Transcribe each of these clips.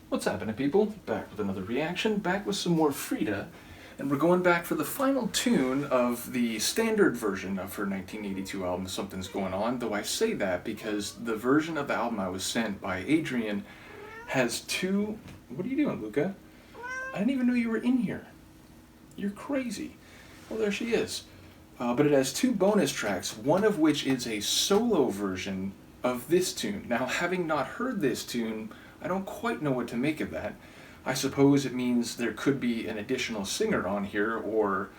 What's happening, people? Back with another reaction, back with some more Frida, and we're going back for the final tune of the standard version of her 1982 album, Something's Going On, though I say that because the version of the album I was sent by Adrian has two... What are you doing, Luca? I didn't even know you were in here. You're crazy. Well, there she is. But it has two bonus tracks, one of which is a solo version of this tune. Now, having not heard this tune, I don't quite know what to make of that. I suppose it means there could be an additional singer on here, or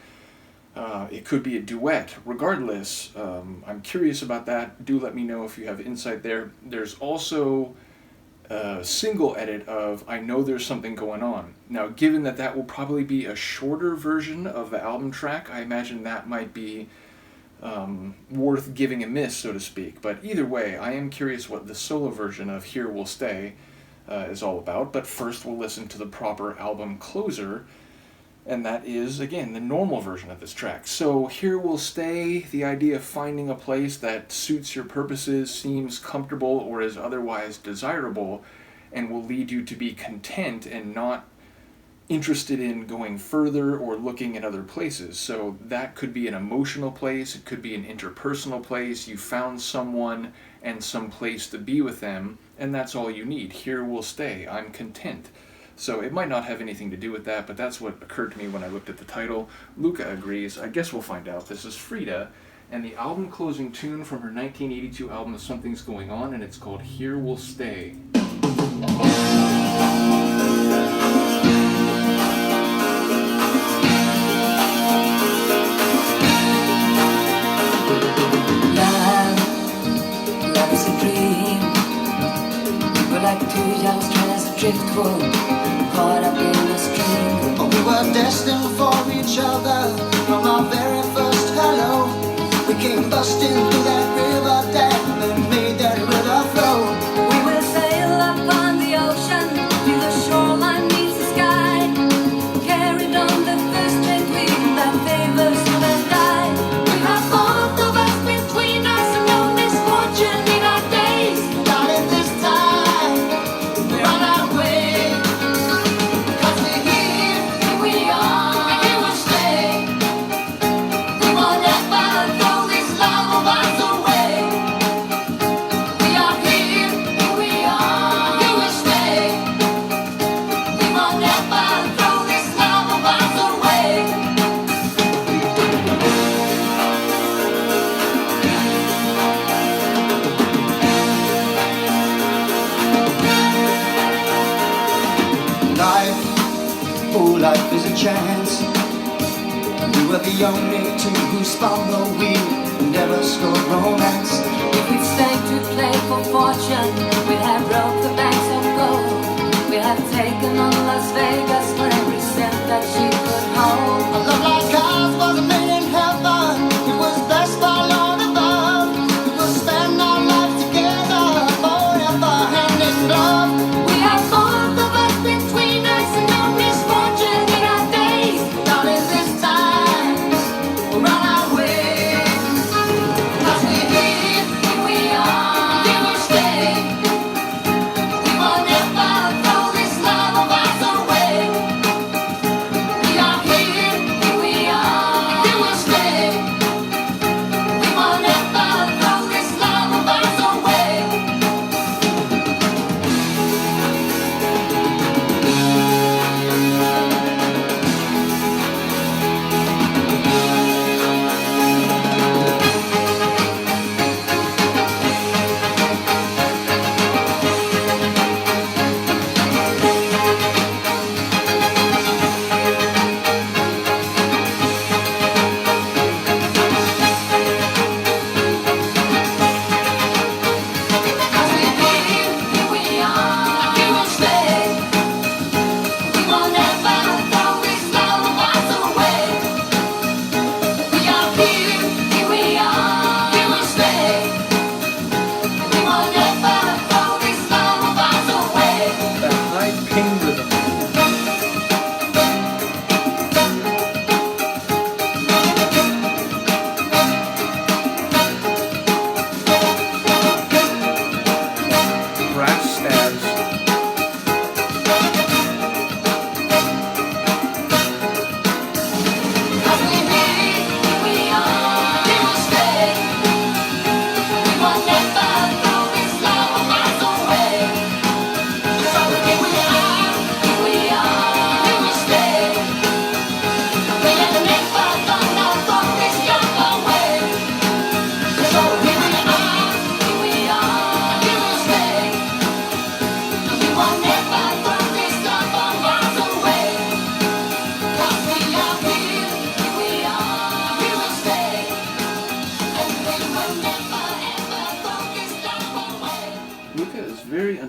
it could be a duet. Regardless, I'm curious about that. Do let me know if you have insight there. There's also a single edit of I Know There's Something Going On. Now, given that that will probably be a shorter version of the album track, I imagine that might be worth giving a miss, so to speak. But either way, I am curious what the solo version of Here We'll Stay is all about. But first we'll listen to the proper album closer, and that is, again, the normal version of this track. So Here We'll Stay, the idea of finding a place that suits your purposes, seems comfortable, or is otherwise desirable, and will lead you to be content and not interested in going further or looking at other places. So that could be an emotional place, it could be an interpersonal place. You found someone and some place to be with them, and that's all you need. Here we'll stay, I'm content. So it might not have anything to do with that, but that's what occurred to me when I looked at the title. Luca agrees. I guess we'll find out. This is Frida, and the album closing tune from her 1982 album Something's Going On, and it's called Here We'll Stay. Like two youngsters driftwood, caught up in a stream. Oh, we were destined for each other from our very first hello. We came busting through that river dam and made that river flow. We will sail up on the ocean till the shoreline meets the sky, carried on the first trade wind that favors to the sky. We have both of us between us and no misfortune in our days. Not in this time. Life is a chance. We were the only two who spun the wheel, never scored romance. If we'd stayed to play for fortune, we'd have broke the banks of gold. We'd have taken on Las Vegas for every cent that she could hold. A love like ours wasn't made in heaven, it was blessed by Lord above. We will spend our lives together, forever hand in glove. We have both of us between us and no misfortune. Away.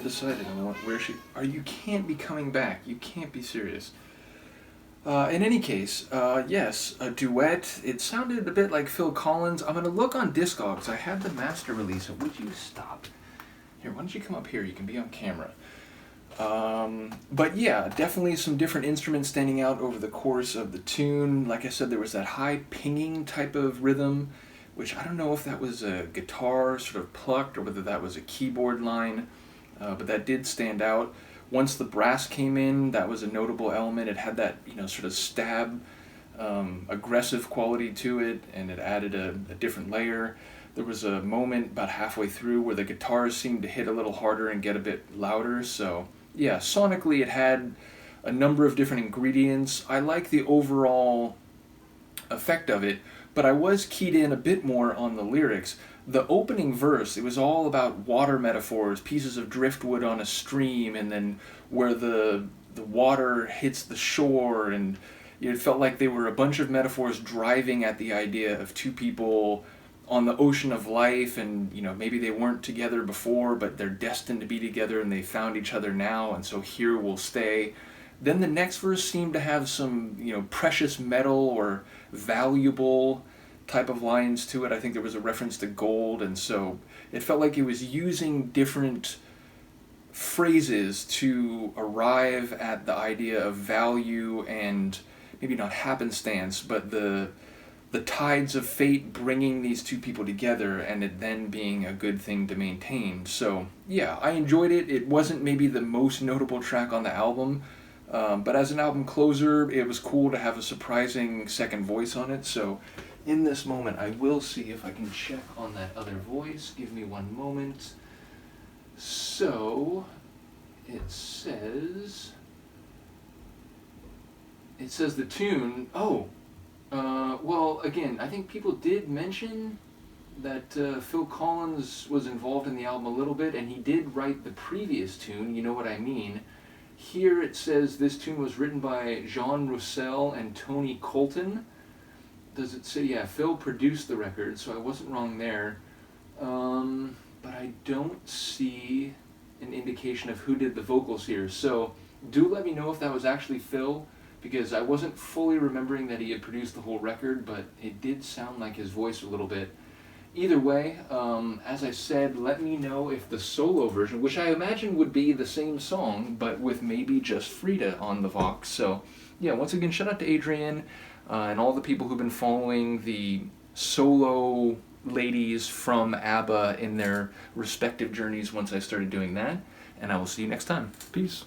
decided on where she... You can't be coming back. You can't be serious. In any case, yes, a duet. It sounded a bit like Phil Collins. I'm going to look on Discogs. I had the master release. Would you stop? Here, why don't you come up here? You can be on camera. But yeah, definitely some different instruments standing out over the course of the tune. Like I said, there was that high pinging type of rhythm, which I don't know if that was a guitar sort of plucked or whether that was a keyboard line, but that did stand out. Once the brass came in, that was a notable element. It had that, sort of stab, aggressive quality to it, and it added a different layer. There was a moment about halfway through where the guitars seemed to hit a little harder and get a bit louder. So yeah, sonically it had a number of different ingredients. I like the overall effect of it, but I was keyed in a bit more on the lyrics. The opening verse, it was all about water metaphors, pieces of driftwood on a stream, and then where the water hits the shore, and it felt like they were a bunch of metaphors driving at the idea of two people on the ocean of life, and maybe they weren't together before, but they're destined to be together, and they found each other now, and so here we'll stay. Then the next verse seemed to have some, precious metal or valuable type of lines to it. I think there was a reference to gold, and so it felt like it was using different phrases to arrive at the idea of value and maybe not happenstance, but the tides of fate bringing these two people together and it then being a good thing to maintain. So yeah, I enjoyed it. It wasn't maybe the most notable track on the album, but as an album closer, it was cool to have a surprising second voice on it. So in this moment, I will see if I can check on that other voice. Give me one moment. So it says the tune. Well, again, I think people did mention that Phil Collins was involved in the album a little bit, and he did write the previous tune, You Know What I Mean. Here it says this tune was written by Jean Roussel and Tony Colton. Does it say, yeah, Phil produced the record, so I wasn't wrong there. But I don't see an indication of who did the vocals here. So do let me know if that was actually Phil, because I wasn't fully remembering that he had produced the whole record, but it did sound like his voice a little bit. Either way, as I said, let me know if the solo version, which I imagine would be the same song, but with maybe just Frida on the Vox. So yeah, once again, shout out to Adrian and all the people who've been following the solo ladies from ABBA in their respective journeys once I started doing that. And I will see you next time. Peace.